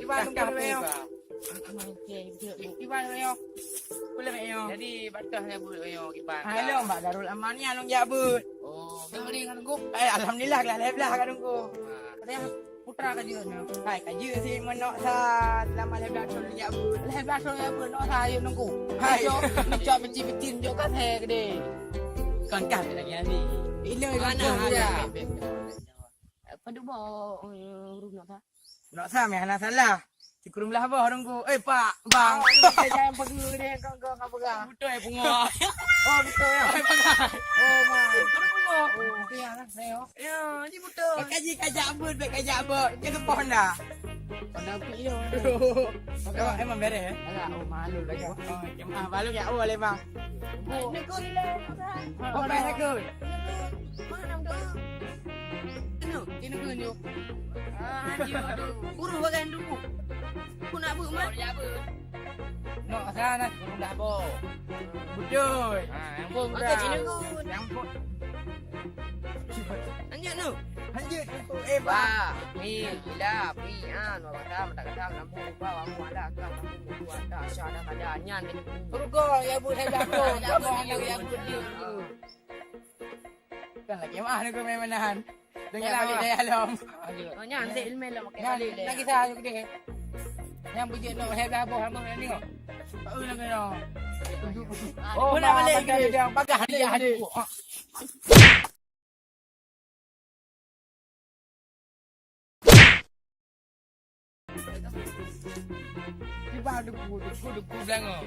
Iwan Cakap nunggu yo. apa? Iwan yo. Boleh yo. Jadi batahnya bu yo kipan. Halo Mbak Darul Amani anong jabut. Oh, beli kan nunggu. Alhamdulillah lah ka nunggu. Kaya putra ka jud no. Hai ka jud si menok sa lama leblah chon jabut. Leblah chon jabut no sa yo nunggu. Hai yo ni chọn betin yo ka the ke de. Còn cả là nhà gì? Ý lời con Mana? Pada bawa rumah tak? Nak sama anak salah. Si kurung lah apa orang ku. Pak, bang. Jangan pergi ni kau apa kau? Betul bunga. Oh betul ya. Oh mak. Kurung bunga. Oh tianglah saya. Ya, ni betul. Kaji abut, kaji abut. Jangan pohon dah. Pada api yo. Emang beres. Alah, oh malu lah kau. Oh, malu ya oh le bang. Nak kau ile. Oh, beres aku. Mana nak kau? Kena kunjuk. Buru bagan dulu. Aku nak buat mat. Nak sana kurung dah apa? Betul. Yang pun Aku dah. cina kun. Yang pun. Anjak tu. Lanjut tu. Bang. Ba, mi, ila, pi, an, wa kata, mata kata, lampu, ba, wa mu ada, kam, lampu, mu ada, syada kada, nyan, ni. Turgo ya bu saya jago. Jago anak ya bu dia. Kan lagi mah aku memang nahan. Dengan balik saya alam. Oh nyan dek ilmu lah makan Nah, balik le. lagi saya juga deh. Yang punya nak saya dah bawa sama ni kok. Oh nak kena. Oh nak balik ke dia pagah dia ada. Di bawah debu belakang.